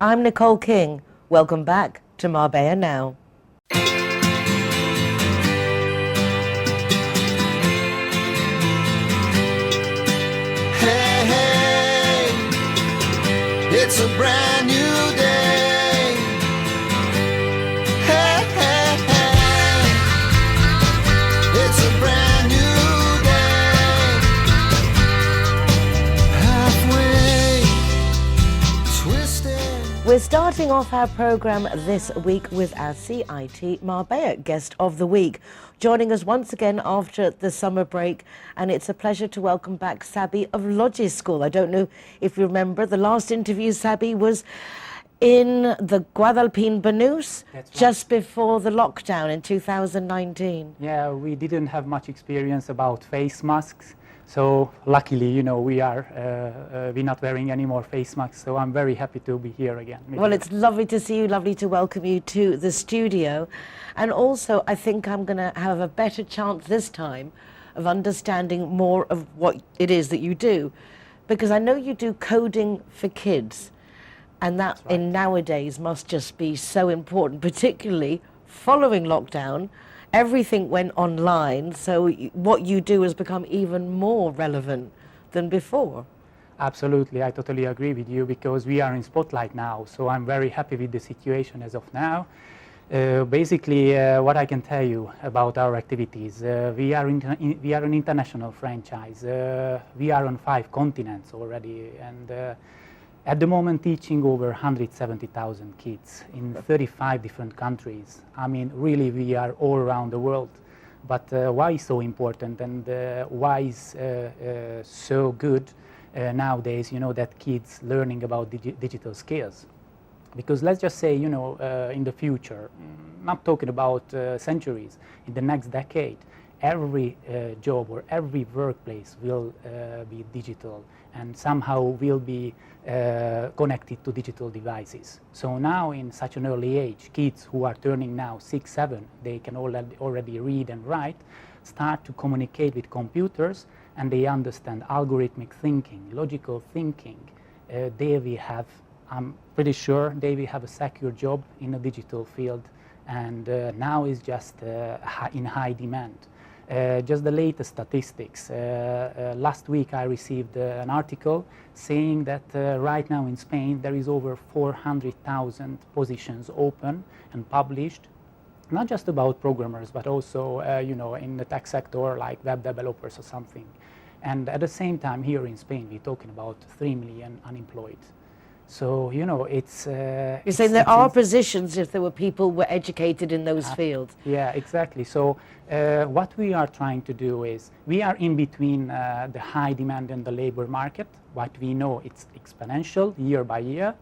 I'm Nicole King. Welcome back to Marbella Now. Hey, hey, it's a brand new day. Hey, hey, hey, it's a brand new day. Halfway twisted. We're starting off our program this week with our CIT Marbella Guest of the Week, joining us once again after the summer break, and it's a pleasure to welcome back Sabi of Lodges School. I don't know if you remember, the last interview, Sabi, was in the Guadalpine Banús just before the lockdown in 2019. Yeah, we didn't have much experience about face masks. So luckily, you know, we're not wearing any more face masks. So I'm very happy to be here again. Well, it's lovely to see you, lovely to welcome you to the studio. And also, I think I'm going to have a better chance this time of understanding more of what it is that you do. Because I know you do coding for kids. And that in nowadays must just be so important, particularly following lockdown. Everything went online, so what you do has become even more relevant than before. Absolutely, I totally agree with you, because we are in spotlight now. So I'm very happy with the situation as of now. Basically, what I can tell you about our activities, we are an international franchise. We are on 5 continents already, and at the moment teaching over 170,000 kids in 35 different countries. I mean, really, we are all around the world. But why is so important, and why is so good nowadays, you know, that kids learning about digital skills? Because let's just say, you know, in the future, not talking about centuries, in the next decade, every job or every workplace will be digital and somehow will be connected to digital devices. So now in such an early age, kids who are turning now 6, 7, they can already read and write, start to communicate with computers, and they understand algorithmic thinking, logical thinking. They will have, I'm pretty sure, they will have a secure job in a digital field, and now is just in high demand. Just the latest statistics. Last week I received an article saying that right now in Spain there is over 400,000 positions open and published, not just about programmers, but also you know, in the tech sector like web developers or something. And at the same time here in Spain we're talking about 3 million unemployed. So, you know, it's... You're saying there are positions if there were people who were educated in those fields. Yeah, exactly. So what we are trying to do is, we are in between the high demand and the labor market. What we know, it's exponential year by year,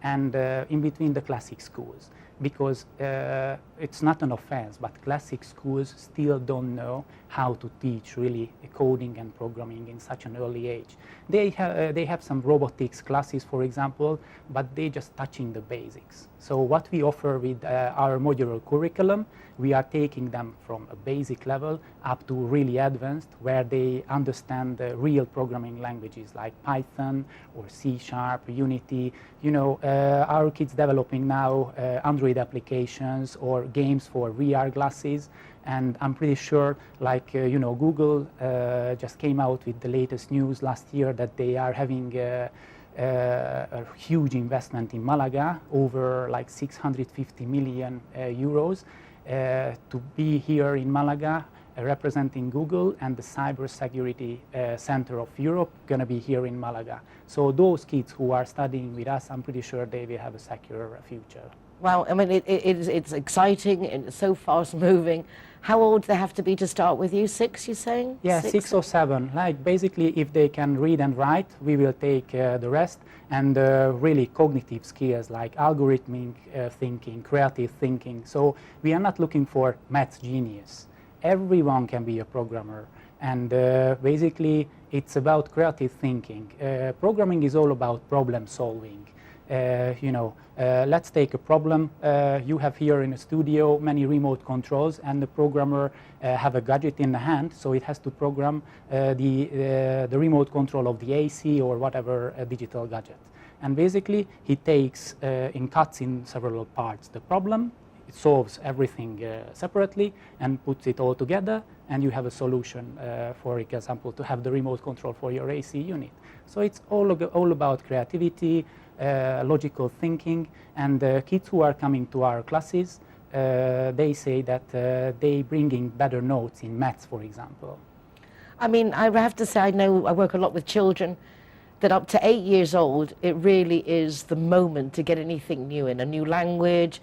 and in between the classic schools. Because it's not an offense, but classic schools still don't know how to teach really coding and programming in such an early age. They have some robotics classes, for example, but they're just touching the basics. So what we offer with our modular curriculum, we are taking them from a basic level up to really advanced, where they understand the real programming languages like Python or C#, Unity. You know, our kids developing now Android applications or games for VR glasses, and I'm pretty sure, like you know, Google just came out with the latest news last year that they are having a huge investment in Malaga, over like 650 million euros, to be here in Malaga, representing Google, and the cybersecurity center of Europe gonna be here in Malaga. So those kids who are studying with us, I'm pretty sure they will have a secure future. Well, I mean, it's exciting and it's so fast moving. How old do they have to be to start with you? 6, you're saying? Yeah, 6 or 7. Like basically, if they can read and write, we will take the rest. And really cognitive skills like algorithmic thinking, creative thinking. So we are not looking for maths genius. Everyone can be a programmer. And basically, it's about creative thinking. Programming is all about problem solving. Let's take a problem. You have here in a studio many remote controls, and the programmer have a gadget in the hand, so it has to program the remote control of the AC or whatever digital gadget. And basically, he takes in cuts in several parts the problem, it solves everything separately and puts it all together, and you have a solution, for example, to have the remote control for your AC unit. So it's all about creativity, logical thinking, and kids who are coming to our classes, they say that they bringing better notes in maths, for example. I mean, I have to say, I know I work a lot with children, that up to 8 years old, it really is the moment to get anything new in, a new language,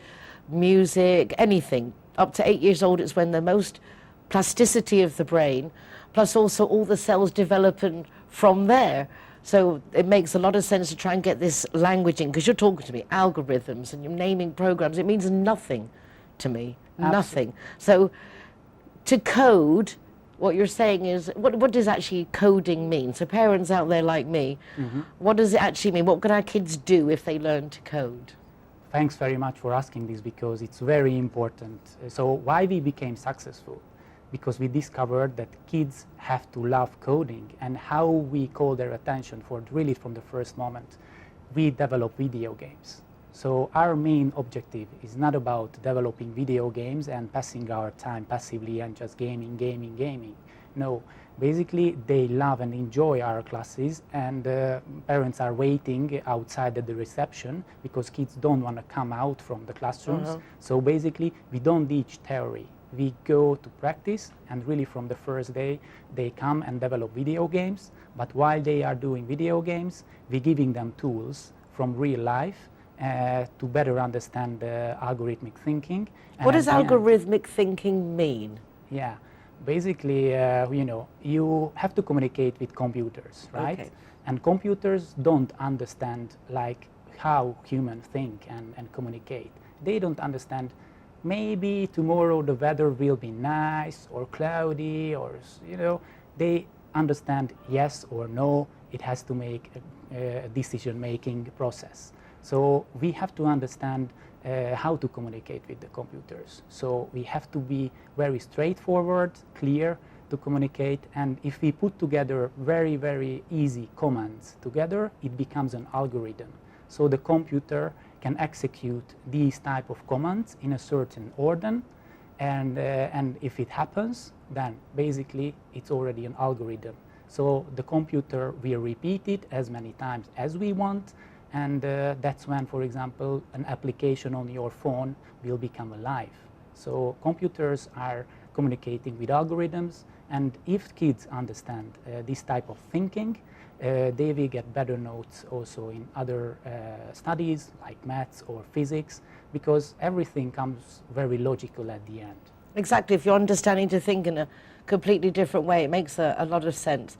music, anything. Up to 8 years old, it's when the most plasticity of the brain, plus also all the cells developing from there. So it makes a lot of sense to try and get this language in, because you're talking to me, algorithms, and you're naming programs. It means nothing to me, nothing. So to code, what you're saying is, what does actually coding mean? So parents out there like me, what does it actually mean? What can our kids do if they learn to code? Thanks very much for asking this, because it's very important. So why we became successful? Because we discovered that kids have to love coding, and how we call their attention for really from the first moment. We develop video games. So our main objective is not about developing video games and passing our time passively and just gaming. No, basically they love and enjoy our classes, and parents are waiting outside at the reception because kids don't want to come out from the classrooms. So basically we don't teach theory. We go to practice, and really from the first day they come and develop video games. But while they are doing video games, we're giving them tools from real life to better understand algorithmic thinking. What does algorithmic thinking mean? Yeah, basically, you have to communicate with computers, right? Okay. And computers don't understand like how humans think and communicate. They don't understand, maybe tomorrow the weather will be nice or cloudy, or, they understand yes or no. It has to make a decision-making process. So we have to understand how to communicate with the computers. So we have to be very straightforward, clear to communicate, and if we put together very, very easy commands together, it becomes an algorithm. So the computer can execute these type of commands in a certain order, and if it happens, then basically it's already an algorithm. So the computer will repeat it as many times as we want, and that's when, for example, an application on your phone will become alive. So computers are communicating with algorithms, and if kids understand this type of thinking, they will get better notes also in other studies like maths or physics, because everything comes very logical at the end. Exactly, if you're understanding to think in a completely different way, it makes a lot of sense.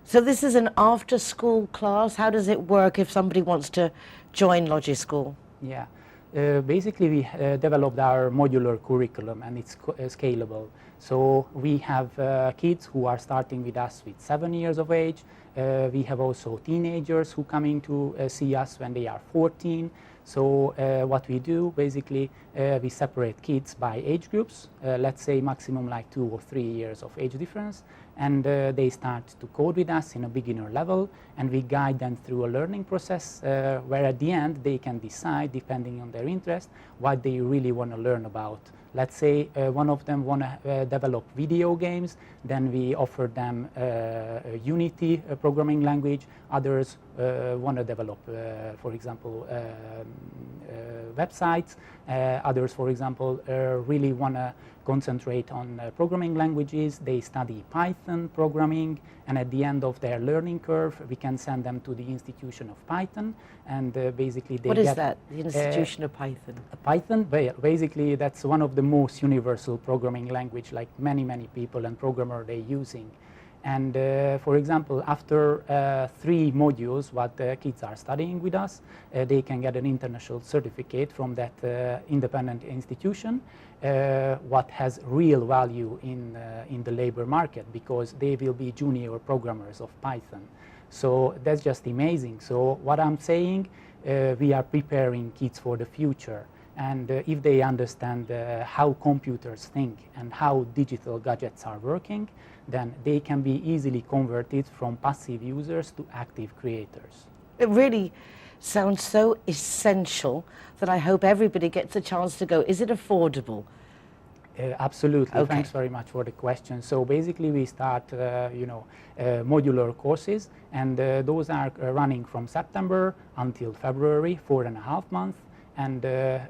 So this is an after-school class. How does it work if somebody wants to join Logischool? Yeah, basically we developed our modular curriculum, and it's scalable. So we have kids who are starting with us with 7 years of age. We have also teenagers who coming to see us when they are 14. So what we do, basically, we separate kids by age groups, let's say maximum like 2 or 3 years of age difference, and they start to code with us in a beginner level, and we guide them through a learning process where at the end they can decide, depending on their interest, what they really want to learn about. Let's say one of them want to develop video games, then we offer them a Unity programming language. Others want to develop, for example, websites. Others, for example, really want to concentrate on programming languages. They study Python programming, and at the end of their learning curve, we can send them to the Institution of Python, and basically they What get... is that, the Institution of Python? Python, basically that's one of the most universal programming language, like many people and programmer they using. And for example, after 3 modules what the kids are studying with us, they can get an international certificate from that independent institution, what has real value in the labor market, because they will be junior programmers of Python. So that's just amazing. So what I'm saying, we are preparing kids for the future. And if they understand how computers think and how digital gadgets are working, then they can be easily converted from passive users to active creators. It really sounds so essential that I hope everybody gets a chance to go. Is it affordable? Absolutely. Okay. Thanks very much for the question. So basically, we start, modular courses, and those are running from September until February, 4.5 months. And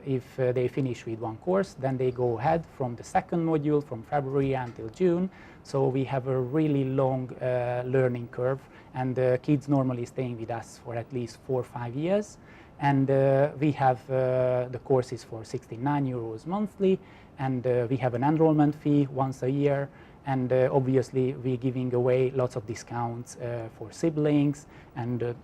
if they finish with one course, then they go ahead from the second module from February until June. So we have a really long learning curve, and kids normally staying with us for at least 4 or 5 years. And we have the courses for 69 euros monthly, and we have an enrollment fee once a year, and obviously we're giving away lots of discounts for siblings and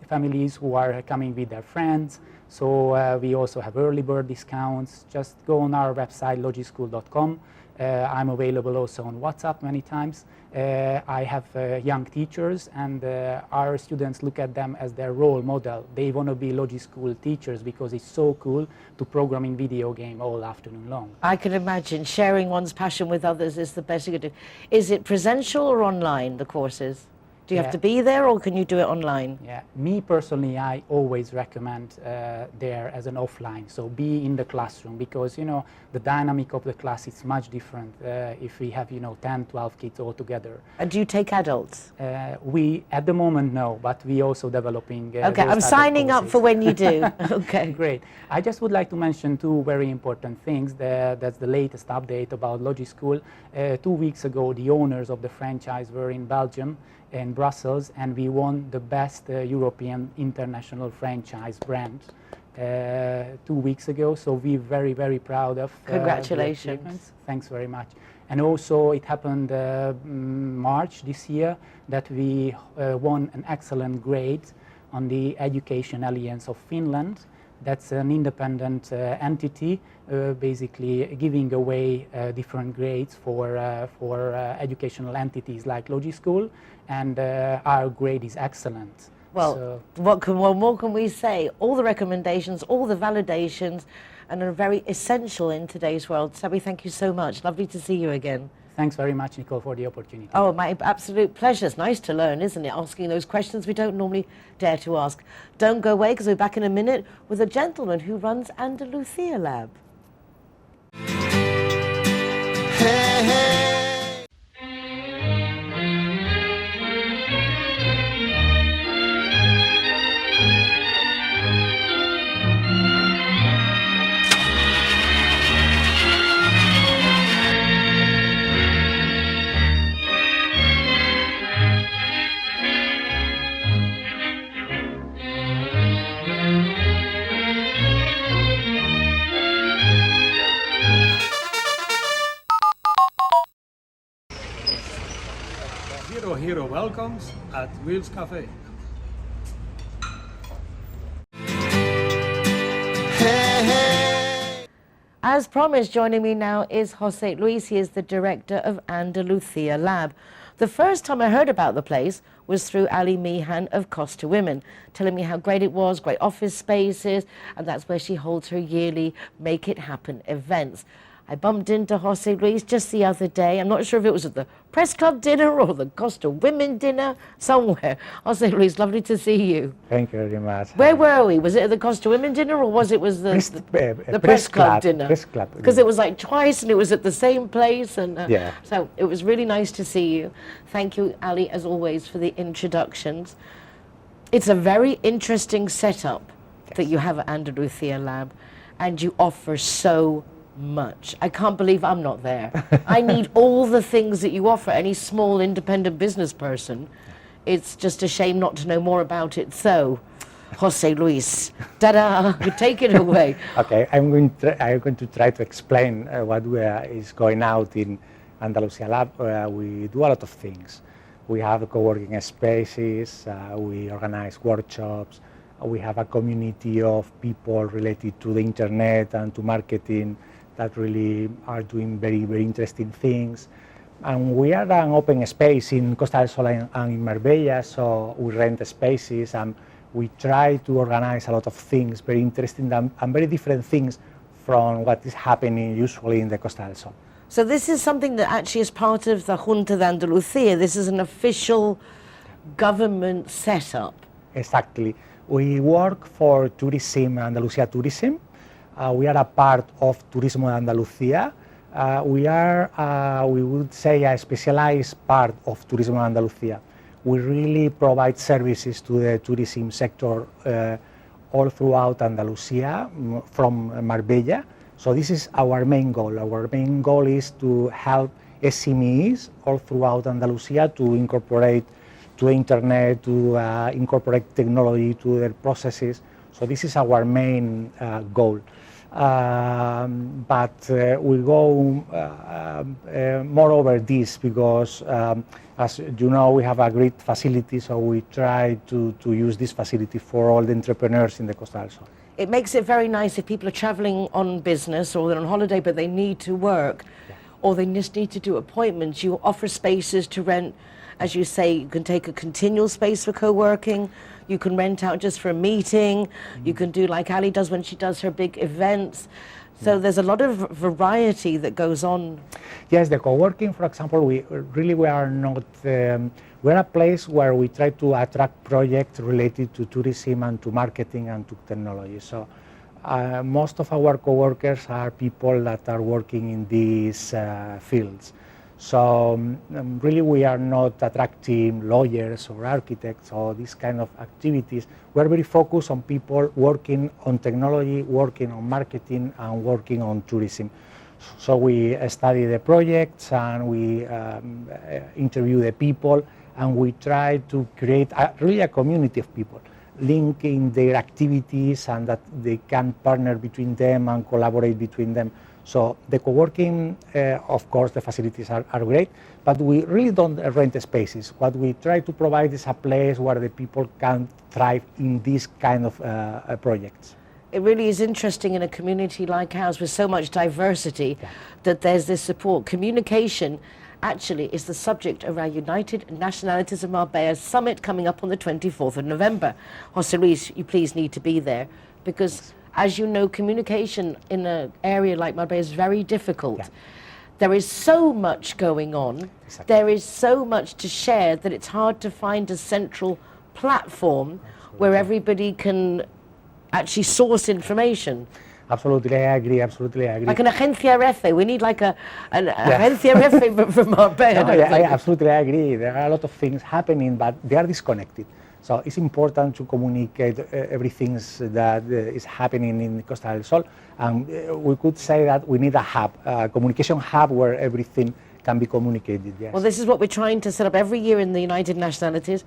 families who are coming with their friends. So we also have early bird discounts. Just go on our website logischool.com. I'm available also on WhatsApp many times. I have young teachers, and our students look at them as their role model. They want to be Logischool teachers because it's so cool to program in video game all afternoon long. I can imagine sharing one's passion with others is the best you could do. Is it presential or online, the courses? Do you have to be there, or can you do it online? Yeah, me personally, I always recommend there as an offline. So be in the classroom, because the dynamic of the class is much different if we have 10, 12 kids all together. And do you take adults? We at the moment no, but we also developing. Okay, I'm signing up for when you do. Okay, great. I just would like to mention two very important things. That's the latest update about Logischool. 2 weeks ago, the owners of the franchise were in Belgium, in Brussels, and we won the best European international franchise brand 2 weeks ago. So we're very, very proud of congratulations. the achievements. Thanks very much. And also it happened March this year that we won an excellent grade on the Education Alliance of Finland. That's an independent entity, basically giving away different grades for educational entities like Logischool, and our grade is excellent. Well, So, what more can we say? All the recommendations, all the validations, and are very essential in today's world. Sabi, thank you so much. Lovely to see you again. thanks very much, Nicole, for the opportunity. Oh, my absolute pleasure. It's nice to learn, isn't it? Asking those questions we don't normally dare to ask. Don't go away, because we're back in a minute with a gentleman who runs Andalusia Lab. Hey, hey. Hero welcomes at Wheels Cafe. Hey, hey. As promised, joining me now is Jose Luis. He is the director of Andalusia Lab. The first time I heard about the place was through Ali Meehan of Cost to Women, telling me how great it was, great office spaces, and that's where she holds her yearly Make It Happen events. I bumped into Jose Luis just the other day. I'm not sure if it was at the press club dinner or the Cost of Women dinner, somewhere. Jose Luis, lovely to see you. Thank you very much. Where were we? Was it at the Cost of Women dinner, or was it the press club dinner? Press club. Because it was like twice, and it was at the same place, and Yeah. so it was really nice to see you. Thank you, Ali, as always, for the introductions. It's a very interesting setup that you have at Andalusia Lab, and you offer so much. I can't believe I'm not there. I need all the things that you offer. Any small independent business person, it's just a shame not to know more about it. So, Jose Luis, ta-da, take it away. Okay, I'm going to try to explain what is going out in Andalusia Lab. We do a lot of things. We have co-working spaces, we organize workshops, we have a community of people related to the internet and to marketing that really are doing very, very interesting things. And we are an open space in Costa del Sol and in Marbella, so we rent spaces and we try to organize a lot of things, very interesting and very different things from what is happening usually in the Costa del Sol. So this is something that actually is part of the Junta de Andalucía. This is an official government setup. Exactly. We work for Tourism, Andalusia Tourism. We are a part of Turismo de Andalucía. We would say, a specialized part of Turismo de Andalucía. We really provide services to the tourism sector all throughout Andalusia, from Marbella. So this is our main goal. Our main goal is to help SMEs all throughout Andalusia to incorporate to internet, to incorporate technology to their processes. So this is our main goal. But we go more over this because, as you know, we have a great facility, so we try to use this facility for all the entrepreneurs in the Costa del Sol. It makes it very nice if people are traveling on business or they're on holiday but they need to work, or they just need to do appointments. You offer spaces to rent. As you say, you can take a continual space for co-working. You can rent out just for a meeting. You can do like Ali does when she does her big events. So there's a lot of variety that goes on. Yes, the co-working, for example, we are not, we're a place where we try to attract projects related to tourism and to marketing and to technology. So most of our co-workers are people that are working in these fields. So really we are not attracting lawyers or architects or these kind of activities. We're very focused on people working on technology, working on marketing, and working on tourism. So we study the projects and we interview the people, and we try to create really a community of people, linking their activities and that they can partner between them and collaborate between them. So the co-working, of course, the facilities are great, but we really don't rent spaces. What we try to provide is a place where the people can thrive in these kind of projects. It really is interesting in a community like ours with so much diversity that there's this support. Communication actually is the subject of our United Nationalities of Marbella Summit coming up on the 24th of November. Jose Luis, you please need to be there because, as you know, communication in an area like Marbella is very difficult. Yeah. There is so much going on. Exactly. There is so much to share that it's hard to find a central platform where everybody can actually source information. Absolutely, I agree. Absolutely, I agree. Like an agencia refe. We need like an agencia refe from Marbella. No, I absolutely agree. There are a lot of things happening, but they are disconnected. So it's important to communicate everything that is happening in Costa del Sol. And we could say that we need a hub, a communication hub where everything can be communicated. Yes. Well, this is what we're trying to set up every year in the United Nationalities.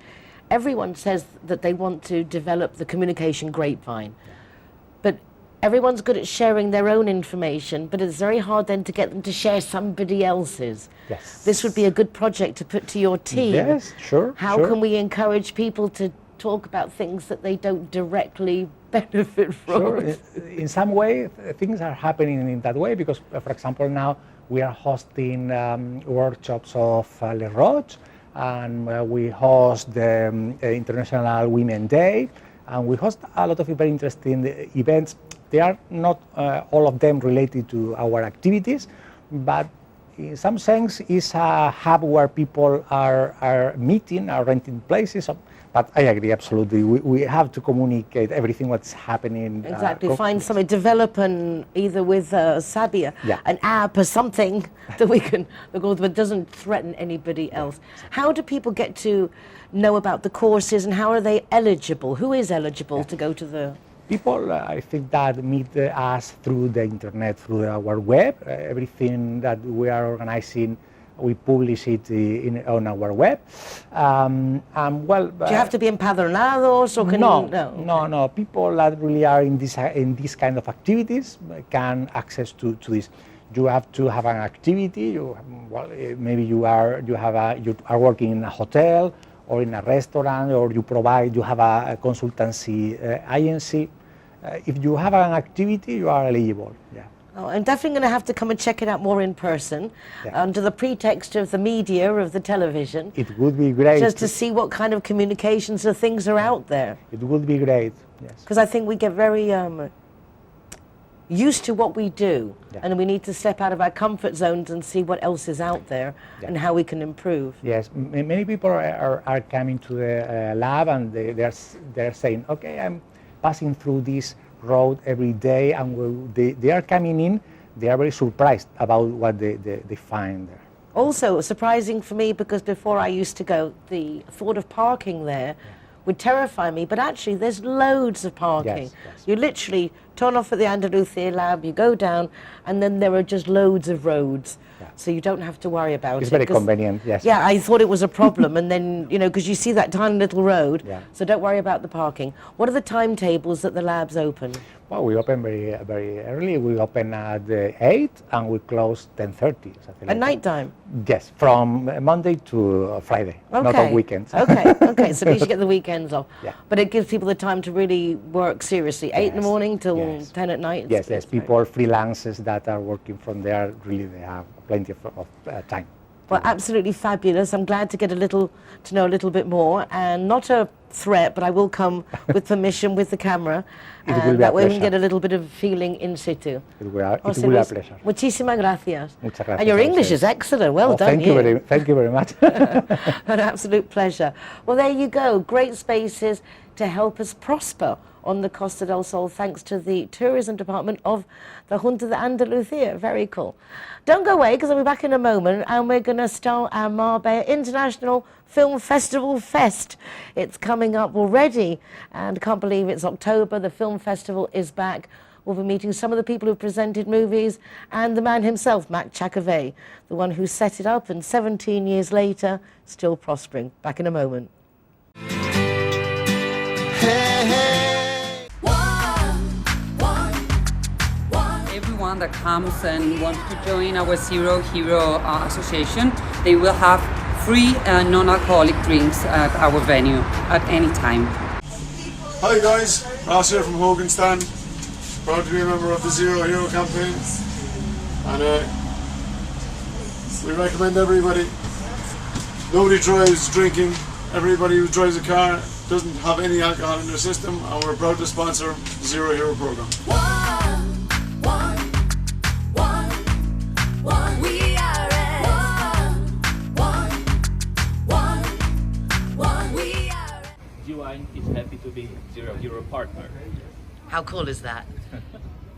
Everyone says that they want to develop the communication grapevine. Yeah. But everyone's good at sharing their own information, but it's very hard then to get them to share somebody else's. Yes. This would be a good project to put to your team. Yes, sure. How can we encourage people to talk about things that they don't directly benefit from? Sure. In some way, things are happening in that way because, for example, now we are hosting workshops of Le Roche, and we host the International Women's Day, and we host a lot of very interesting events. They are not all of them related to our activities, but in some sense it's a hub where people are meeting, are renting places. But I agree, absolutely. We have to communicate everything what's happening. Exactly. Find something, develop either with Sabia, an app or something that we can go but doesn't threaten anybody else. How do people get to know about the courses and how are they eligible? Who is eligible to go to the... People, I think, that meet us through the internet, through our web. Everything that we are organizing, we publish it on our web. Well, do you have to be empadronados, or can you? No. People that really are in this kind of activities can access to this. You have to have an activity. Maybe you are working in a hotel or in a restaurant, or you have a consultancy agency. If you have an activity, you are eligible. Yeah. Oh, I'm definitely going to have to come and check it out more in person, under the pretext of the media, of the television. It would be great. Just to see what kind of communications or things are out there. It would be great, yes. Because I think we get very used to what we do, Yeah. and we need to step out of our comfort zones and see what else is out there Yeah. and how we can improve. Yes, many people are coming to the lab and they're saying, okay, I'm passing through this road every day, and they are coming in, they are very surprised about what they find there. Also surprising for me, because before I used to go, the thought of parking there would terrify me, but actually there's loads of parking. Yes, yes. You literally turn off at the Andalusia lab, you go down, and then there are just loads of roads. Yeah. So you don't have to worry about It's it. very 'Cause, convenient, yes. yeah, I thought it was a problem, and then, you know, because you see that tiny little road, Yeah. so don't worry about the parking. What are the timetables that the lab's open? Well, we open very early. We open at 8 and we close 10:30. Something At like night time? that. Yes, from Monday to Friday, not on weekends. Okay, okay, so at least you get the weekends off. Yeah. But it gives people the time to really work seriously. 8 in the Yes, morning till yes. 10 at night. Yes, yes. People, freelancers that are working from there, really they have plenty of time. Well, absolutely fabulous. I'm glad to get to know a little bit more, and not a threat, but I will come with permission with the camera, It will and be a that way we can pleasure. get a little bit of feeling in situ. It will José be a Luis, pleasure. Muchísimas gracias. Muchas gracias And your a English ustedes. is excellent. Well Oh, done, thank you very much. An absolute pleasure. Well, there you go. Great spaces to help us prosper on the Costa del Sol, thanks to the tourism department of the Junta de Andalucía. Very cool. Don't go away, because I'll be back in a moment, and we're going to start our Marbella International Film Festival Fest. It's coming up already, and I can't believe it's October. The film festival is back. We'll be meeting some of the people who presented movies, and the man himself, Mac Chakave, the one who set it up, and 17 years later, still prospering. Back in a moment. Everyone that comes and wants to join our Zero Hero Association, they will have free non-alcoholic drinks at our venue at any time. Hi guys, Ross here from Hogan Stand. Proud to be a member of the Zero Hero campaign, and we recommend everybody. Nobody drives drinking. Everybody who drives a car doesn't have any alcohol in their system, and we're proud to sponsor the Zero Hero program. G-Wine is happy to be Zero Hero partner. How cool is that?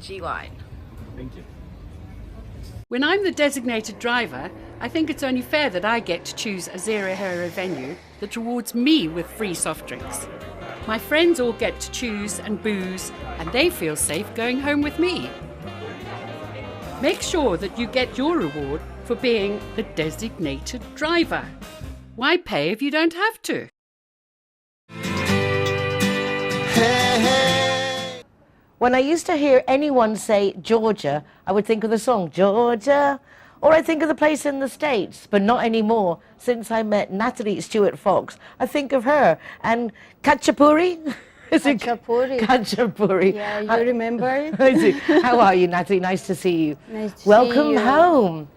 G-Wine. Thank you. When I'm the designated driver, I think it's only fair that I get to choose a Zero Hero venue that rewards me with free soft drinks. My friends all get to choose and booze, and they feel safe going home with me. Make sure that you get your reward for being the designated driver. Why pay if you don't have to? When I used to hear anyone say Georgia, I would think of the song Georgia, or I think of the place in the States, but not anymore. Since I met Natalie Stewart Fox, I think of her and Khachapuri. Is it Khachapuri. Khachapuri. Yeah, you remember it? I do. How are you, Natalie? Nice to see you. Nice to Welcome see you. home.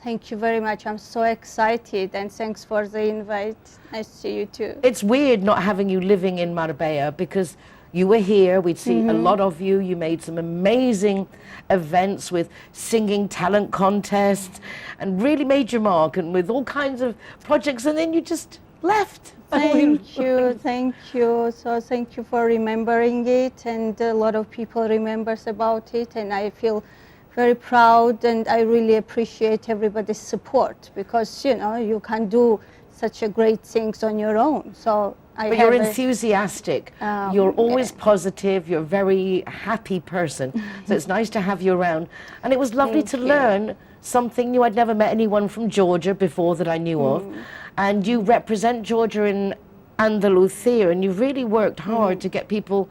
Thank you very much. I'm so excited, and thanks for the invite. Nice to see you too. It's weird not having you living in Marbella, because you were here, we'd see a lot of you, you made some amazing events with singing talent contests and really made your mark, and with all kinds of projects, and then you just left. Thank you, thank you. So thank you for remembering it, and a lot of people remembers about it, and I feel very proud, and I really appreciate everybody's support, because you know you can do such a great things on your own. So But you're enthusiastic, you're always yeah. positive, you're a very happy person, so it's nice to have you around. And it was lovely Thank to you. learn something new. I'd never met anyone from Georgia before that I knew of, and you represent Georgia in Andalusia, and you've really worked hard to get people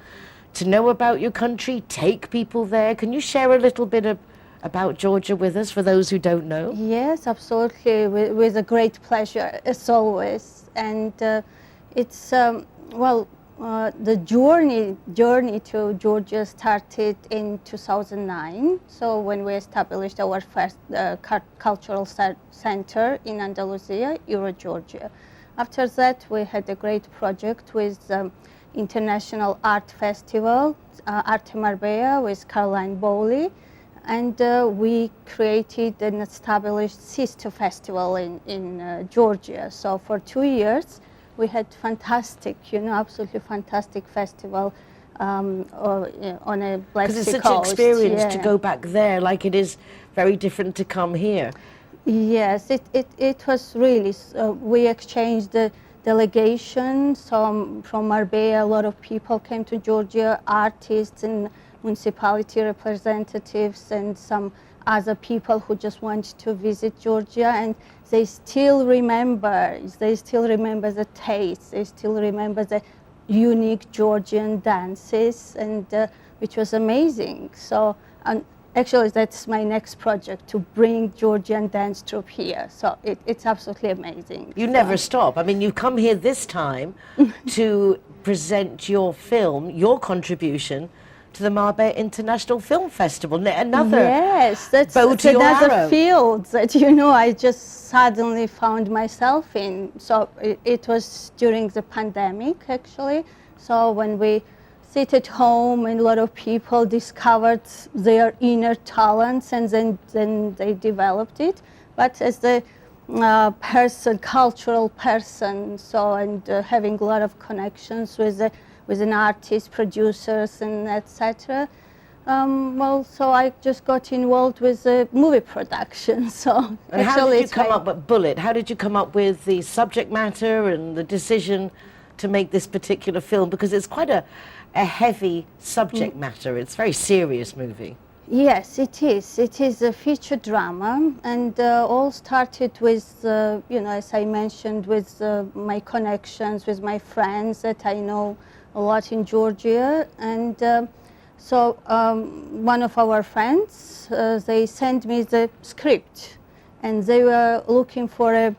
to know about your country, take people there. Can you share a little bit about Georgia with us, for those who don't know? Yes, absolutely, with a great pleasure, as always. And it's, the journey to Georgia started in 2009. So when we established our first cultural center in Andalusia, Euro Georgia. After that, we had a great project with international art festival, Arte Marbella, with Caroline Bowley. And we created and established sister festival in Georgia. So for 2 years, we had fantastic, absolutely fantastic festival on a Black Sea coast. Because it's such an experience to Yeah. go back there, like it is very different to come here. Yes, it was really, we exchanged the delegations from Marbella. A lot of people came to Georgia, artists and municipality representatives and some other people who just want to visit Georgia, and they still remember the taste, they still remember the unique Georgian dances, and which was amazing. So, and actually that's my next project, to bring Georgian dance troupe here. So it's absolutely amazing. You So- never stop. I mean, you come here this time to present your film, your contribution to the Marbella International Film Festival. Another Yes, that's bow to your another arrow. field that I just suddenly found myself in. So it was during the pandemic, actually. So when we sit at home and a lot of people discovered their inner talents, and then they developed it. But as the cultural person, so and having a lot of connections with an artist, producers, and etc. So I just got involved with movie production. So And how did you it's come my- up with Bullet? How did you come up with the subject matter and the decision to make this particular film? Because it's quite a heavy subject matter. It's a very serious movie. Yes, it is. It is a feature drama, and all started with, as I mentioned, with my connections with my friends that I know a lot in Georgia. And so one of our friends, they sent me the script, and they were looking for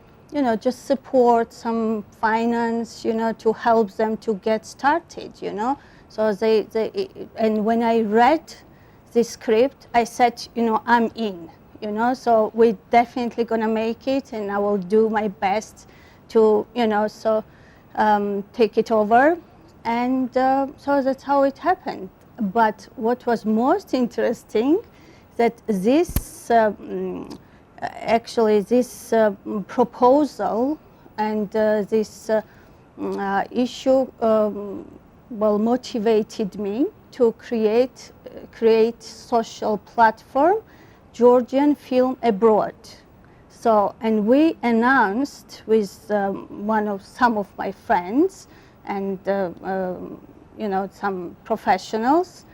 just support, some finance, to help them to get started, So and when I read the script, I said, I'm in, so we're definitely gonna make it, and I will do my best to, take it over. And so that's how it happened. But what was most interesting, that this proposal and this issue motivated me to create social platform, Georgian Film Abroad. So, and we announced with some of my friends and some professionals,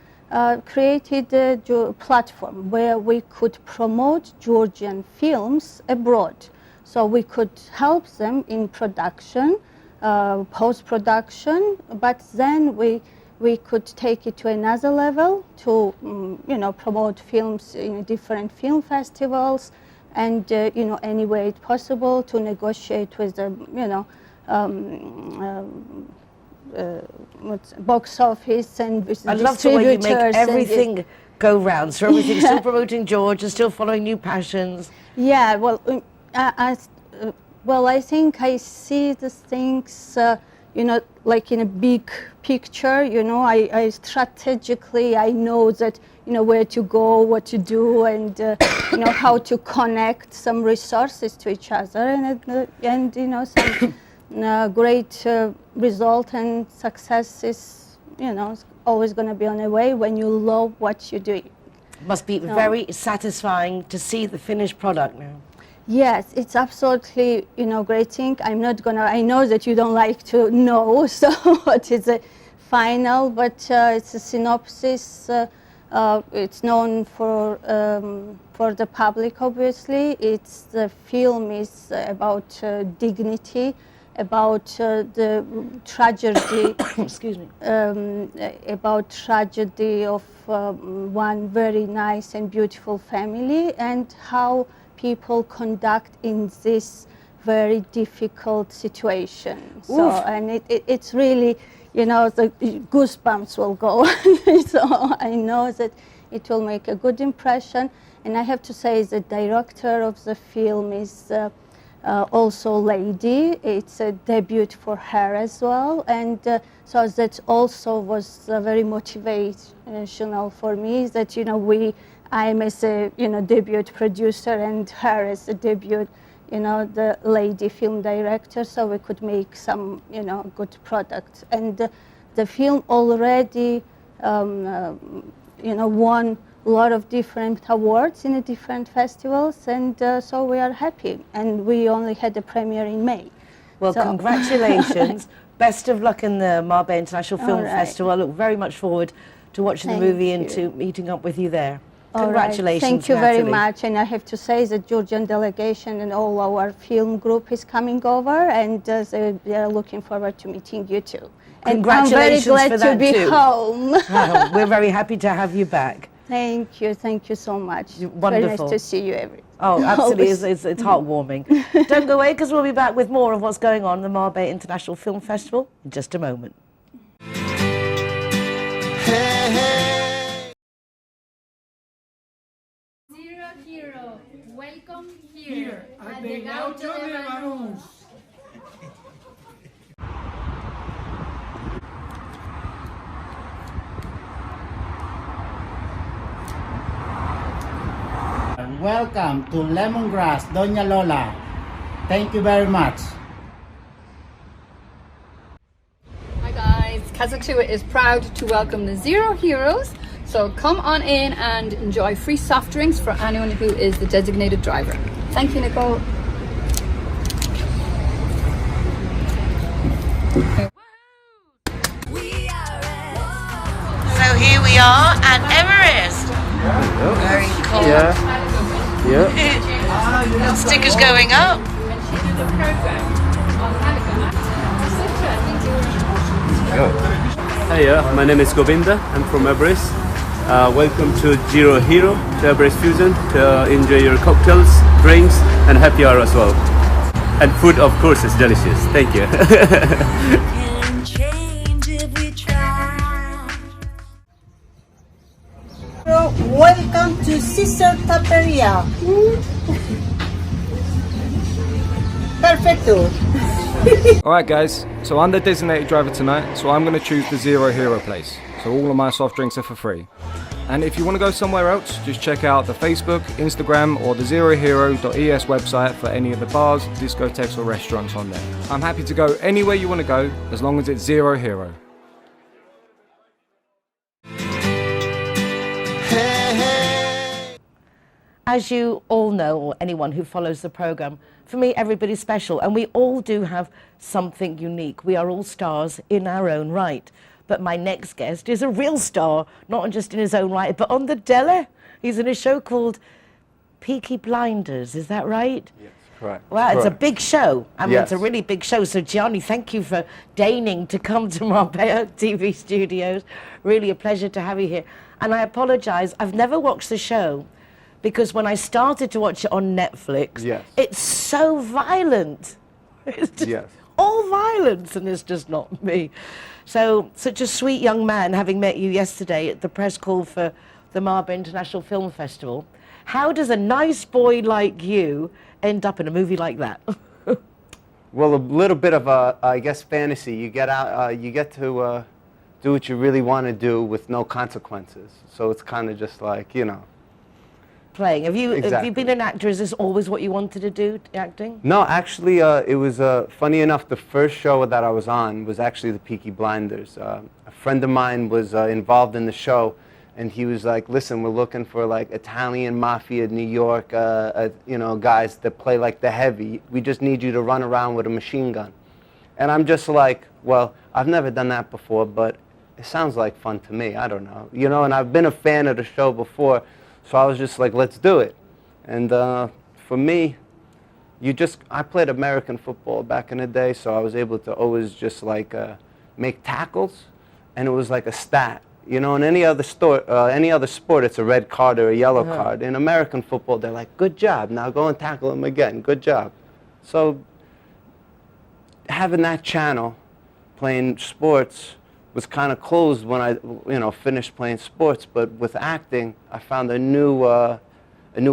created a platform where we could promote Georgian films abroad. So we could help them in production, post-production, but then we could take it to another level to promote films in different film festivals, and any way it's possible to negotiate with the box office and with the I love the way you make distributors and everything go round. So everything's still promoting Georgia, still following new passions. Yeah, well, I think I see the things, like in a big picture. I strategically, I know that, where to go, what to do, and how to connect some resources to each other, and some great result and success is, always going to be on the way when you love what you're doing. Must be very satisfying to see the finished product now. Yes, it's absolutely, great thing. I know that you don't like to know, so what is the final, but it's a synopsis. It's known for the public, obviously. The film is about dignity, about the tragedy. Excuse me. About tragedy of one very nice and beautiful family, and how people conduct in this very difficult situation. So, and it's really, the goosebumps will go. So I know that it will make a good impression. And I have to say, the director of the film is also Lady. It's a debut for her as well, and so that also was very motivational for me. That I'm as a debut producer and her as a debut, the lady film director. So we could make some good product, and the film already won a lot of different awards in the different festivals, and so we are happy. And we only had a premiere in May. Well, so. Congratulations. Best of luck in the Marbella International Film Festival. I look very much forward to watching the movie and to meeting up with you there. Congratulations, Thank you Natalie. very much. And I have to say the Georgian delegation and all our film group is coming over, and they are looking forward to meeting you too. And I'm very glad for that to be too. home. Oh, we're very happy to have you back. Thank you so much. Wonderful. Very nice to see you Oh, absolutely, it's heartwarming. Don't go away, because we'll be back with more of what's going on in the Marbella International Film Festival in just a moment. Hey, hey. Zero Hero, welcome here at the Gaucho de Banús. Welcome to Lemongrass, Doña Lola. Thank you very much. Hi guys, Kazatua is proud to welcome the Zero Heroes. So come on in and enjoy free soft drinks for anyone who is the designated driver. Thank you, Nicole. So here we are at Everest. Very cool. Yeah. Stickers going up. Hiya, my name is Govinda. I'm from Everest. Welcome to Zero Hero, to Everest Fusion, to enjoy your cocktails, drinks, and happy hour as well. And food, of course, is delicious. Thank you. Welcome to Sister Taperia. Perfecto. Alright guys, so I'm the designated driver tonight, so I'm going to choose the Zero Hero place. So all of my soft drinks are for free. And if you want to go somewhere else, just check out the Facebook, Instagram or the zerohero.es website for any of the bars, discotheques or restaurants on there. I'm happy to go anywhere you want to go, as long as it's Zero Hero. As you all know, or anyone who follows the program, for me, everybody's special, and we all do have something unique. We are all stars in our own right. But my next guest is a real star, not just in his own right, but on the Dele. He's in a show called Peaky Blinders, is that right? Yes, correct. Well, it's a big show. I mean, Yes. it's a really big show. So, Gianni, thank you for deigning to come to Marbella TV studios. Really a pleasure to have you here. And I apologize, I've never watched the show, because when I started to watch it on Netflix, Yes. it's so violent. It's just all violence, and it's just not me. So, such a sweet young man, having met you yesterday at the press call for the Marbella International Film Festival. How does a nice boy like you end up in a movie like that? Well, a little bit of a, I guess, fantasy. You get out, you get to do what you really want to do with no consequences. So it's kind of just like, you know. Playing. Have you Exactly. been an actor? Is this always what you wanted to do, acting? No, actually, it was funny enough. The first show that I was on was actually the Peaky Blinders. A friend of mine was involved in the show, and he was like, "Listen, we're looking for like Italian mafia, New York, you know, guys that play like the heavy. We just need you to run around with a machine gun." And I'm just like, "Well, I've never done that before, but it sounds like fun to me. I don't know, you know." And I've been a fan of the show before. So I was just like, let's do it. And for me, I played American football back in the day, so I was able to always just like make tackles, and it was like a stat. You know, in any other sport, it's a red card or a yellow card. In American football, they're like, good job, now go and tackle him again, good job. So having that channel, playing sports, was kind of closed when I, you know, finished playing sports. But with acting, I found a new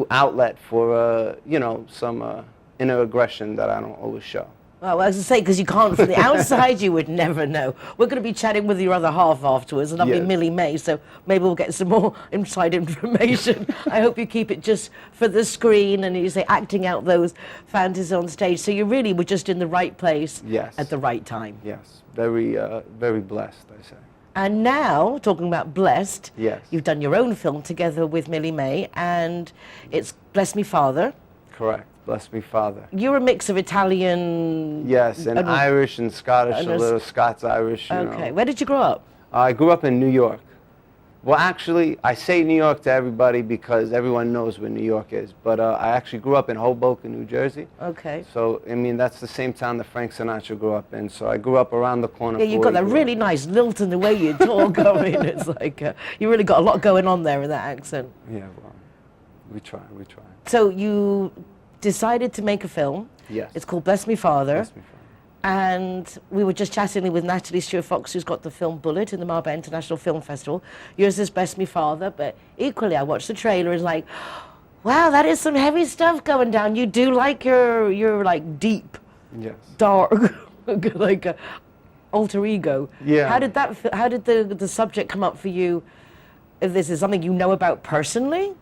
outlet for, you know, some inner aggression that I don't always show. Well, as I say, because you can't, from the outside, you would never know. We're going to be chatting with your other half afterwards, and I'll be Yes. Millie May, so maybe we'll get some more inside information. I hope you keep it just for the screen, and you say acting out those fantasies on stage. So you really were just in the right place Yes. at the right time. Yes, very, very blessed, I say. And now, talking about blessed, Yes. you've done your own film together with Millie May, and it's Bless Me Father. Correct. Bless me, Father. You're a mix of Italian... Yes, and Irish and Scottish, and a little Scots-Irish, you Okay. know. Where did you grow up? I grew up in New York. Well, actually, I say New York to everybody because everyone knows where New York is. But I actually grew up in Hoboken, New Jersey. Okay. So, I mean, that's the same town that Frank Sinatra grew up in. So I grew up around the corner. Yeah, you've got that really nice lilt in the way you talk. I mean, it's like, you really got a lot going on there in that accent. Yeah, well, we try. So you decided to make a film. Yes. It's called Bless Me Father. Bless me, Father. And we were just chatting with Natalie Stewart-Fox, who's got the film Bullet in the Marbella International Film Festival. Yours is Bless Me Father, but equally I watched the trailer and was like, wow, that is some heavy stuff going down. You do like your like deep, yes, dark, like alter ego. Yeah. How did that? How did the subject come up for you? If this is something you know about personally?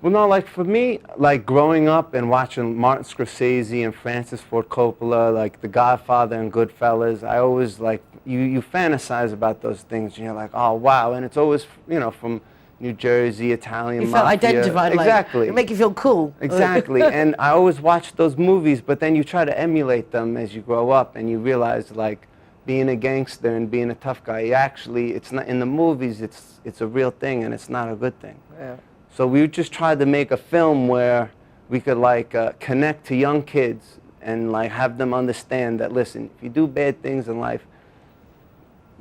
Well, no, like for me, like growing up and watching Martin Scorsese and Francis Ford Coppola, like The Godfather and Goodfellas, I always like, you fantasize about those things and you're like, oh, wow. And it's always, you know, from New Jersey, Italian You felt mafia. identified, Exactly. like, it make you feel cool. Exactly. And I always watched those movies, but then you try to emulate them as you grow up and you realize like being a gangster and being a tough guy, it's not, in the movies, it's a real thing and it's not a good thing. Yeah. So we just tried to make a film where we could like connect to young kids and like have them understand that, listen, if you do bad things in life,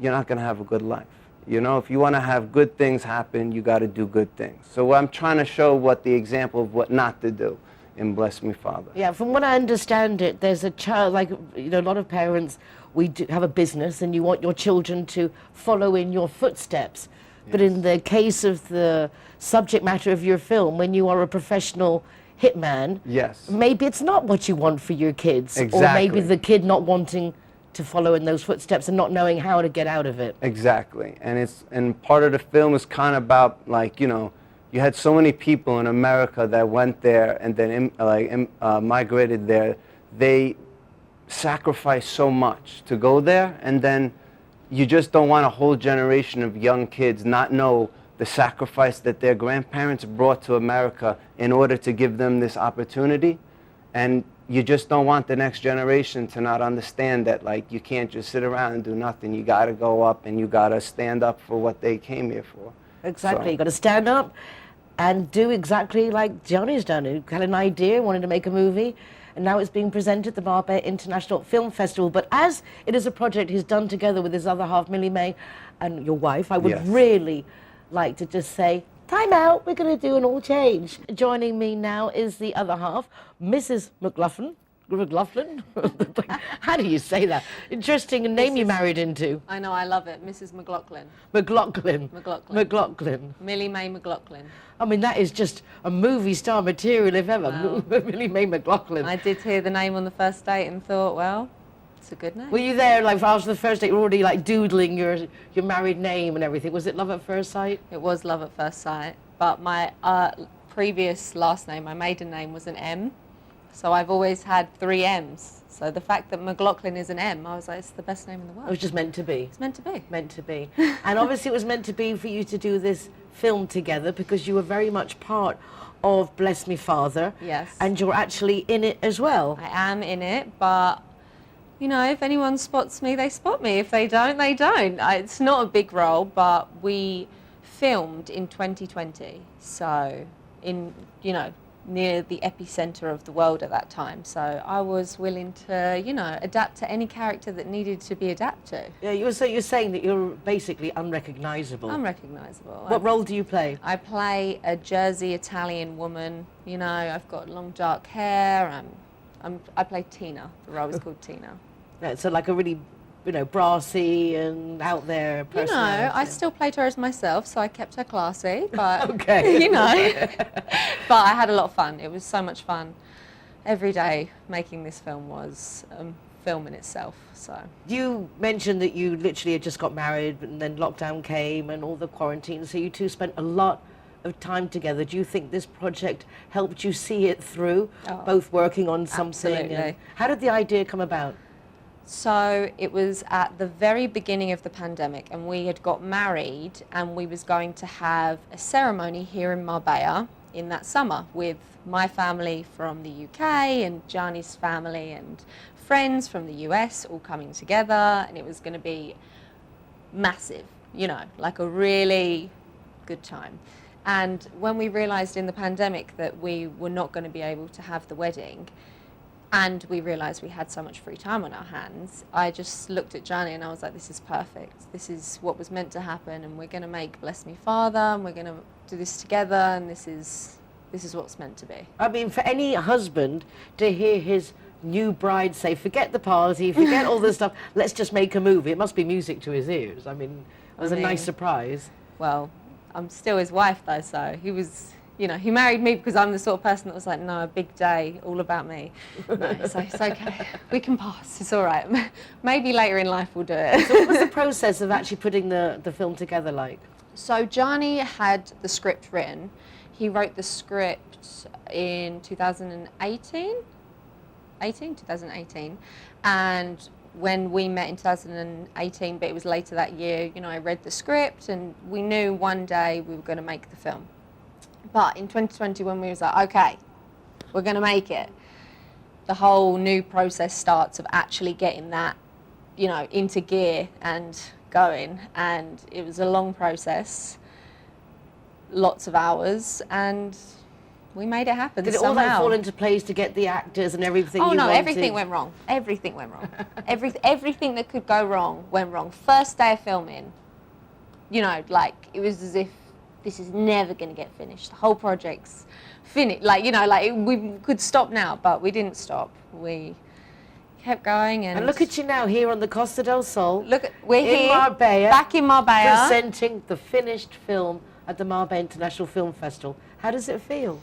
you're not going to have a good life. You know, if you want to have good things happen, you got to do good things. So I'm trying to show what the example of what not to do in Bless Me, Father. Yeah, from what I understand it, there's a child, like, you know, a lot of parents, we do have a business and you want your children to follow in your footsteps. But in the case of the subject matter of your film, when you are a professional hitman, yes, maybe it's not what you want for your kids. Exactly. Or maybe the kid not wanting to follow in those footsteps and not knowing how to get out of it. Exactly. And part of the film is kind of about, like, you know, you had so many people in America that went there and then migrated there. They sacrificed so much to go there, and then you just don't want a whole generation of young kids not know the sacrifice that their grandparents brought to America in order to give them this opportunity. And you just don't want the next generation to not understand that, like, you can't just sit around and do nothing. You got to go up and you got to stand up for what they came here for. Exactly. So. You got to stand up and do exactly like Johnny's done. He had an idea, wanted to make a movie, and now it's being presented at the Marbella International Film Festival. But as it is a project he's done together with his other half, Millie May, and your wife, I would really like to just say, time out, we're going to do an all change. Joining me now is the other half, Mrs. McLaughlin. How do you say that? Interesting name you married into. I know, I love it. Mrs. McLaughlin. McLaughlin. McLaughlin. McLaughlin. Millie May McLaughlin. I mean, that is just a movie star material, if ever. Wow. Millie May McLaughlin. I did hear the name on the first date and thought, well, it's a good name. Were you there, like, after the first date, you were already, like, doodling your married name and everything? Was it love at first sight? It was love at first sight. But my previous last name, my maiden name, was an M. So I've always had 3 M's. So the fact that McLaughlin is an M, I was like, it's the best name in the world. It was just meant to be. It's meant to be. Meant to be. And obviously it was meant to be for you to do this film together because you were very much part of Bless Me Father. Yes. And you're actually in it as well. I am in it, but, you know, if anyone spots me, they spot me. If they don't, they don't. It's not a big role, but we filmed in 2020. So, in, you know, near the epicenter of the world at that time. So I was willing to, you know, adapt to any character that needed to be adapted to. Yeah, you're saying that you're basically unrecognizable. Unrecognizable. What role do you play? I play a Jersey Italian woman. You know, I've got long dark hair. I play Tina. The role is called Tina. Yeah, so like a really, you know, brassy and out there person. You know, I still played her as myself, so I kept her classy, but, okay. you know, but I had a lot of fun. It was so much fun. every day making this film was film in itself. So You mentioned that you literally had just got married and then lockdown came and all the quarantine, so you two spent a lot of time together. Do you think this project helped you see it through, both working on something? Absolutely. And how did the idea come about? So it was at the very beginning of the pandemic, and we had got married, and we was going to have a ceremony here in Marbella in that summer with my family from the UK and Gianni's family and friends from the US all coming together, and it was going to be massive, you know, like a really good time. And when we realized in the pandemic that we were not going to be able to have the wedding, and we realized we had so much free time on our hands, I just looked at Gianni and I was like, this is perfect. This is what was meant to happen, and we're going to make Bless Me Father, and we're going to do this together, and this is what's meant to be. I mean, for any husband to hear his new bride say, forget the party, forget all this stuff, let's just make a movie, it must be music to his ears. I mean, it was a nice surprise. Well, I'm still his wife though, so he was, you know, he married me because I'm the sort of person that was like, no, a big day, all about me. No, so it's okay, we can pass, it's all right. Maybe later in life we'll do it. So what was the process of actually putting the film together like? So Gianni had the script written. He wrote the script in 2018, and when we met in 2018, but it was later that year, you know, I read the script and we knew one day we were going to make the film. But in 2020, when we was like, okay, we're going to make it, the whole new process starts of actually getting that, you know, into gear and going. And it was a long process, lots of hours, and we made it happen. Did it somehow. all like fall into place to get the actors and everything? Oh you no, wanted? everything went wrong. Everything went wrong. Everything that could go wrong went wrong. First day of filming, you know, like it was as if this is never going to get finished. The whole project's finished. Like, you know, like we could stop now, but we didn't stop. We kept going, and look at you now here on the Costa del Sol. Look, we're in here, Marbella, back in Marbella, presenting the finished film at the Marbella International Film Festival. How does it feel?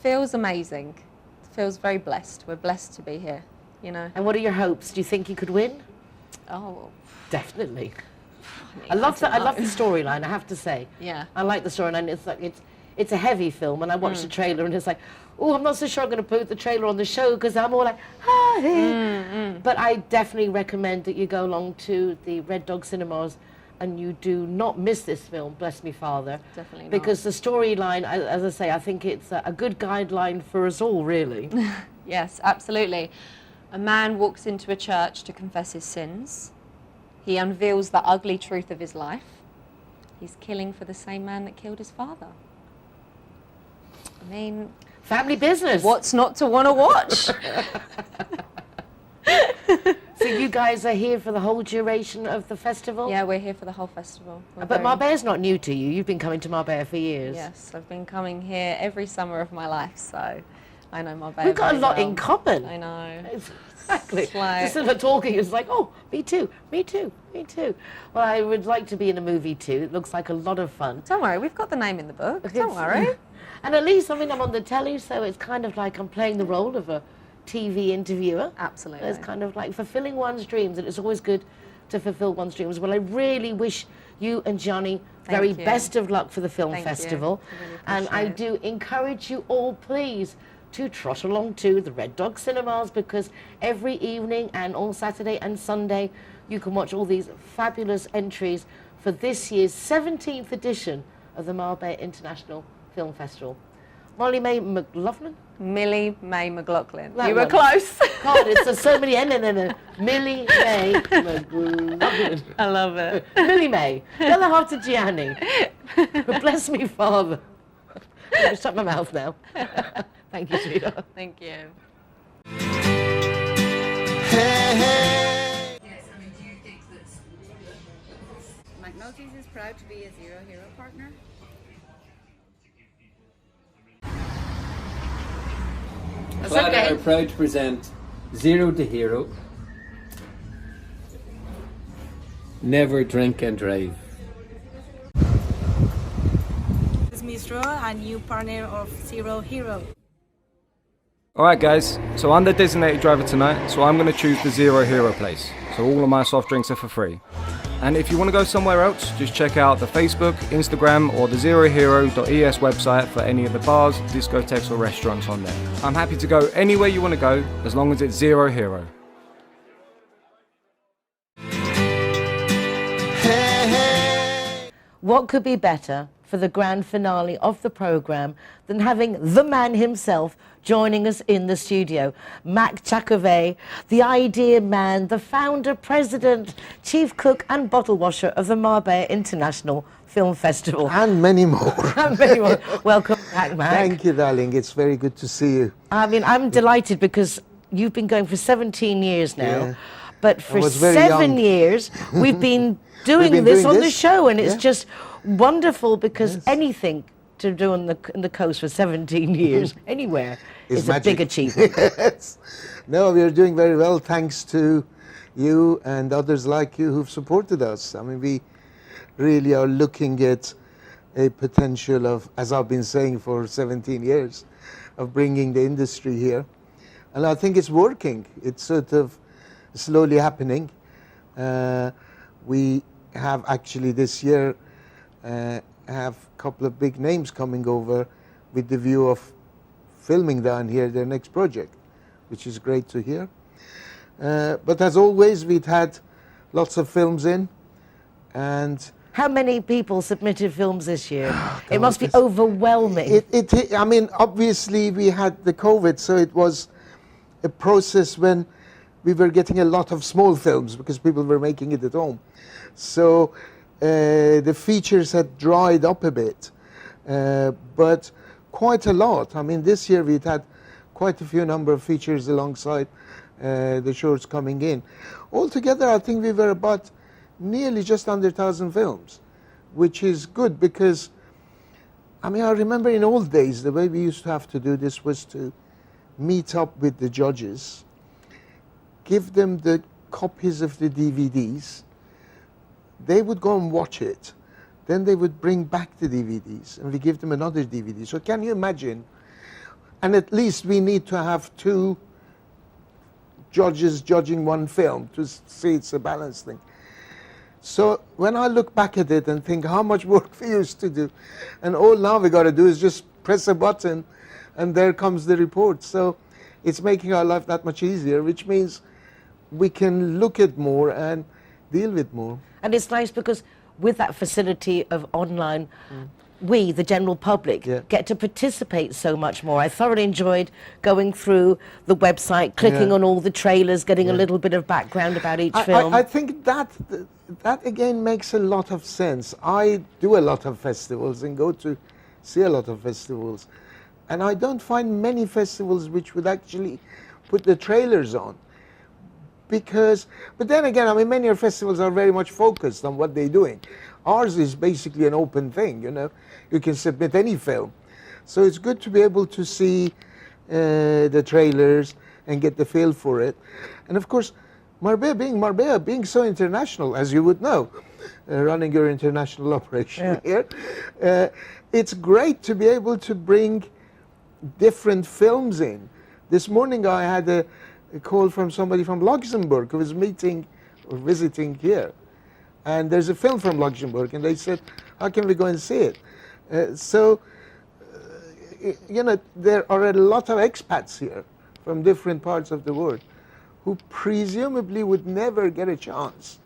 Feels amazing. Feels very blessed. We're blessed to be here, you know. And what are your hopes? Do you think you could win? Oh, definitely. I love the storyline, I have to say. Yeah. I like the storyline. It's like it's a heavy film, and I watched the trailer, and it's like, oh, I'm not so sure I'm going to put the trailer on the show because I'm all like, But I definitely recommend that you go along to the Red Dog Cinemas and you do not miss this film, Bless Me Father. Definitely not. Because the storyline, as I say, I think it's a good guideline for us all, really. Yes, absolutely. A man walks into a church to confess his sins. He unveils the ugly truth of his life. He's killing for the same man that killed his father. I mean... Family business. What's not to want to watch? So you guys are here for the whole duration of the festival? Yeah, we're here for the whole festival. But Marbella's not new to you. You've been coming to Marbella for years. Yes, I've been coming here every summer of my life, so I know Marbella. We've got a lot well. in common. I know. Exactly. Like... Just sort of talking, it's like, oh, me too, me too, me too. Well, I would like to be in a movie too. It looks like a lot of fun. Don't worry, we've got the name in the book. Don't worry. And at least, I mean, I'm on the telly, so it's kind of like I'm playing the role of a TV interviewer. Absolutely. It's kind of like fulfilling one's dreams, and it's always good to fulfill one's dreams. Well, I really wish you and Gianni very best of luck for the film festival. And I do encourage you all, please, to trot along to the Red Dog Cinemas, because every evening and on Saturday and Sunday you can watch all these fabulous entries for this year's 17th edition of the Marbella International Film Festival. Molly May McLaughlin? Millie May McLaughlin. That you were one. close. God, it's so many. No. Millie May McLaughlin. I love it. Millie May. The other half to Gianni. Bless me, Father. I'm going to shut my mouth now. Thank you, sweetheart. Thank you. Hey. McNulty's is proud to be a Zero Hero partner. Clara are proud to present Zero to Hero. Never drink and drive. This is Mistro, a new partner of Zero Hero. Alright guys, so I'm the designated driver tonight, so I'm going to choose the Zero Hero place. So all of my soft drinks are for free. And if you want to go somewhere else, just check out the Facebook, Instagram or the zerohero.es website for any of the bars, discotheques or restaurants on there. I'm happy to go anywhere you want to go, as long as it's Zero Hero. What could be better for the grand finale of the programme than having the man himself joining us in the studio? Mac Chakove, the idea man, the founder, president, chief cook and bottle washer of the Marbella International Film Festival. And many more. And many more. Welcome back, Mac. Thank you, darling. It's very good to see you. I mean, I'm delighted because you've been going for 17 years now. Yeah. But for 7 years, we've been doing this on the show, and it's just wonderful because anything to do on the coast for 17 years, anywhere, is a big achievement. Yes. No, we are doing very well thanks to you and others like you who've supported us. I mean, we really are looking at a potential of, as I've been saying for 17 years, of bringing the industry here. And I think it's working. It's sort of slowly happening. We have actually this year have a couple of big names coming over with the view of filming down here their next project, which is great to hear. But as always, we've had lots of films in. And how many people submitted films this year? It must be overwhelming. I mean, obviously we had the COVID, so it was a process when we were getting a lot of small films because people were making it at home. So the features had dried up a bit, but quite a lot. I mean, this year we'd had quite a few number of features alongside the shorts coming in. Altogether, I think we were about nearly just under 1,000 films, which is good because, I mean, I remember in old days, the way we used to have to do this was to meet up with the judges, give them the copies of the DVDs, they would go and watch it, then they would bring back the DVDs and we give them another DVD. So can you imagine? And at least we need to have 2 judges judging one film to see it's a balanced thing. So when I look back at it and think how much work we used to do, and all now we got to do is just press a button and there comes the report. So it's making our life that much easier, which means we can look at more and deal with more. And it's nice because with that facility of online, we, the general public, get to participate so much more. I thoroughly enjoyed going through the website, clicking on all the trailers, getting a little bit of background about each film. I think that again makes a lot of sense. I do a lot of festivals and go to see a lot of festivals. And I don't find many festivals which would actually put the trailers on. But then again, I mean, many festivals are very much focused on what they're doing. Ours is basically an open thing, you know. You can submit any film. So it's good to be able to see the trailers and get the feel for it. And of course, Marbella being so international, as you would know, running your international operation here, it's great to be able to bring different films in. This morning I had a call from somebody from Luxembourg who was meeting or visiting here. And there's a film from Luxembourg, and they said, how can we go and see it? You know, there are a lot of expats here from different parts of the world who presumably would never get a chance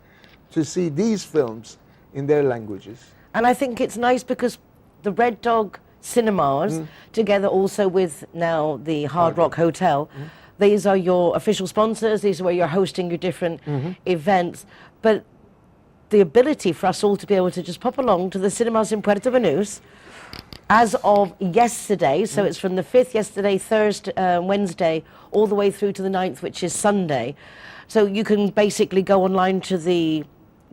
to see these films in their languages. And I think it's nice because the Red Dog Cinemas, together also with now the Hard Rock Hotel, these are your official sponsors, these are where you're hosting your different events. But the ability for us all to be able to just pop along to the cinemas in Puerto Banús as of yesterday, so it's from the 5th yesterday, Thursday, Wednesday, all the way through to the 9th, which is Sunday. So you can basically go online to the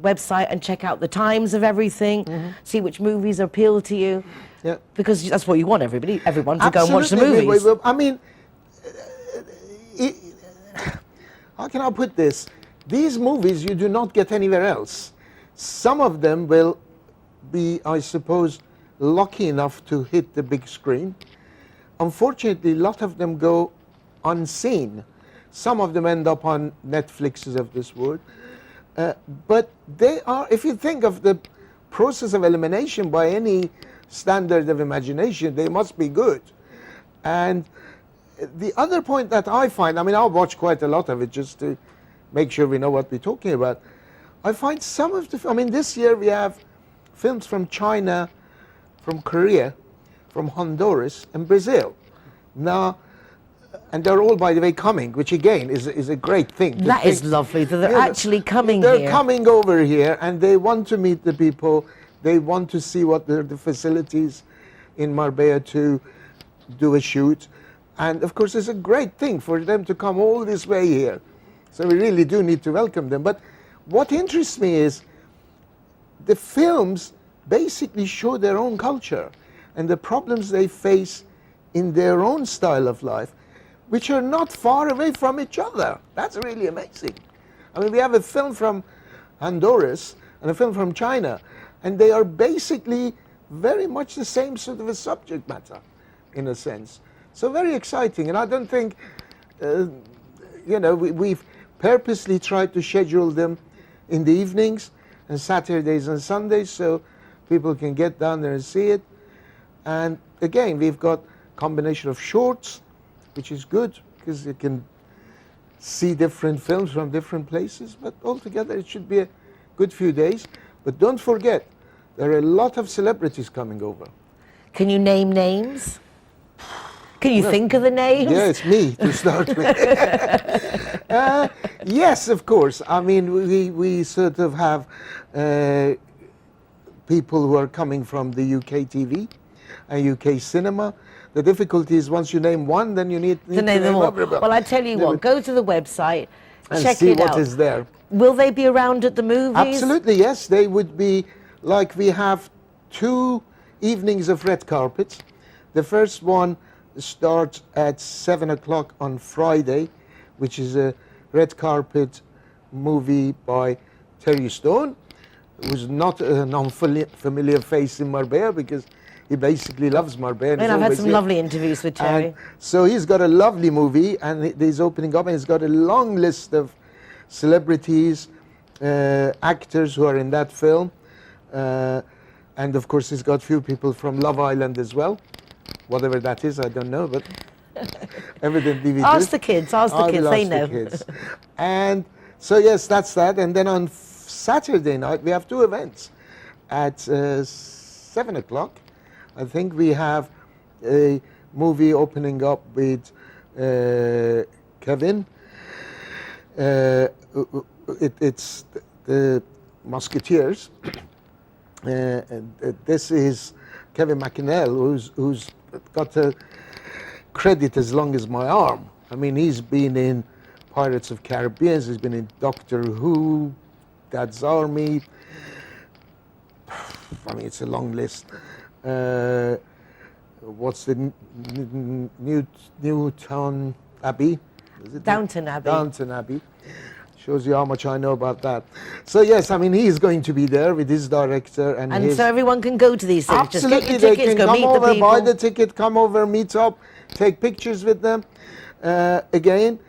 website and check out the times of everything, see which movies appeal to you, because that's what you want everyone to go and watch the movies. I mean, how can I put this? These movies you do not get anywhere else. Some of them will be, I suppose, lucky enough to hit the big screen. Unfortunately, a lot of them go unseen. Some of them end up on Netflixes of this world. But they are, if you think of the process of elimination by any standard of imagination, they must be good. And the other point that I find, I mean, I'll watch quite a lot of it just to make sure we know what we're talking about. I find some of the, I mean, this year we have films from China, from Korea, from Honduras, and Brazil. Now, and they're all, by the way, coming, which again is a great thing. That is lovely that they're actually coming here. They're coming over here, and they want to meet the people. They want to see what the facilities in Marbella to do a shoot. And of course, it's a great thing for them to come all this way here. So we really do need to welcome them. But what interests me is the films basically show their own culture and the problems they face in their own style of life, which are not far away from each other. That's really amazing. I mean, we have a film from Honduras and a film from China, and they are basically very much the same sort of a subject matter, in a sense. So very exciting, and I don't think, you know, we've purposely tried to schedule them in the evenings and Saturdays and Sundays so people can get down there and see it. And again, we've got a combination of shorts, which is good because you can see different films from different places, but altogether it should be a good few days. But don't forget, there are a lot of celebrities coming over. Can you name names? Can you think of the names? Yeah, it's me to start with. Yes, of course. I mean, we sort of have people who are coming from the UK TV and UK cinema. The difficulty is once you name one, then you need to name them all. Well, I tell you what, go to the website, and check see it out. what is there. Will they be around at the movies? Absolutely, yes. They would be, like we have 2 evenings of red carpets. The first one starts at 7 o'clock on Friday, which is a red carpet movie by Terry Stone, who's not an unfamiliar face in Marbella because he basically loves Marbella. And I've had some lovely interviews with Terry. And so he's got a lovely movie, and he's opening up, and he's got a long list of celebrities, actors who are in that film. And of course, he's got a few people from Love Island as well. Whatever that is, I don't know, but evidently we do. Ask the kids, they know. Kids. And so yes, that's that. And then on Saturday night, we have 2 events. At 7 o'clock, I think we have a movie opening up with Kevin. It's the Musketeers. This is Kevin McInnell, who's got a credit as long as my arm. I mean, he's been in Pirates of Caribbean, he's been in Doctor Who, Dad's Army. I mean, it's a long list. What's the Newton Abbey? Is it Downton Abbey. Downton Abbey. Shows you how much I know about that. So yes, I mean, he's going to be there with his director and so everyone can go to these things. Absolutely, Just get your tickets, they can go come meet over, the people. buy the ticket, come over, meet up, take pictures with them. Again,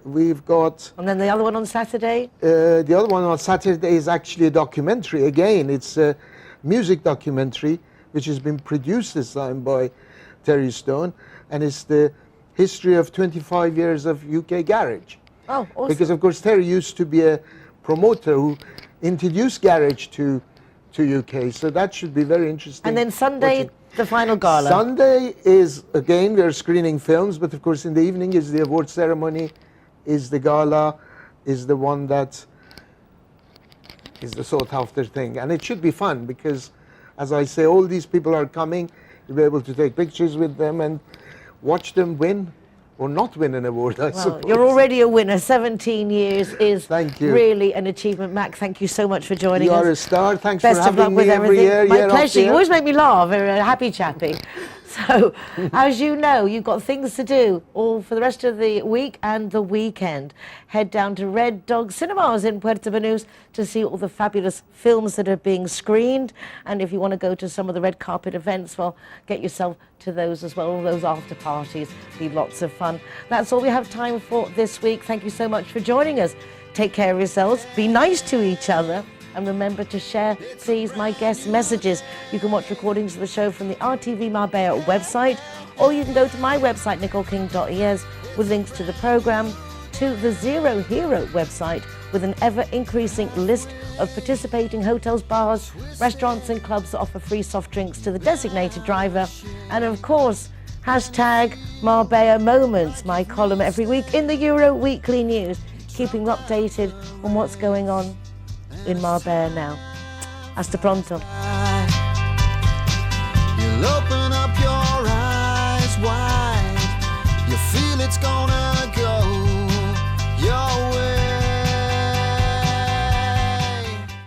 we've got... And then the other one on Saturday? The other one on Saturday is actually a documentary. Again, it's a music documentary, which has been produced this time by Terry Stone, and it's the history of 25 years of UK garage. Oh, awesome. Because, of course, Terry used to be a promoter who introduced garage to UK, so that should be very interesting. And then Sunday, the final gala. Sunday is, again, we are screening films, but of course in the evening is the award ceremony, is the gala, is the one that is the sought after thing. And it should be fun because, as I say, all these people are coming, you'll be able to take pictures with them and watch them win or not win an award, I suppose. You're already a winner. 17 years is Thank you. Really an achievement. Mac, thank you so much for joining us. You are a star. Thanks Best for of luck having with me everything. every year. My year pleasure. after You year. always make me laugh. You're a happy chappy. So, as you know, you've got things to do all for the rest of the week and the weekend. Head down to Red Dog Cinemas in Puerto Banús to see all the fabulous films that are being screened. And if you want to go to some of the red carpet events, well, get yourself to those as well. All those after parties, be lots of fun. That's all we have time for this week. Thank you so much for joining us. Take care of yourselves, be nice to each other, and remember to share, please, my guest messages. You can watch recordings of the show from the RTV Marbella website, or you can go to my website, nicoleking.es, with links to the programme, to the Zero Hero website, with an ever-increasing list of participating hotels, bars, restaurants and clubs that offer free soft drinks to the designated driver, and of course, hashtag Marbella Moments, my column every week in the Euro Weekly News, keeping you updated on what's going on in Marbella now. Hasta pronto. You'll open up your eyes wide. You feel it's going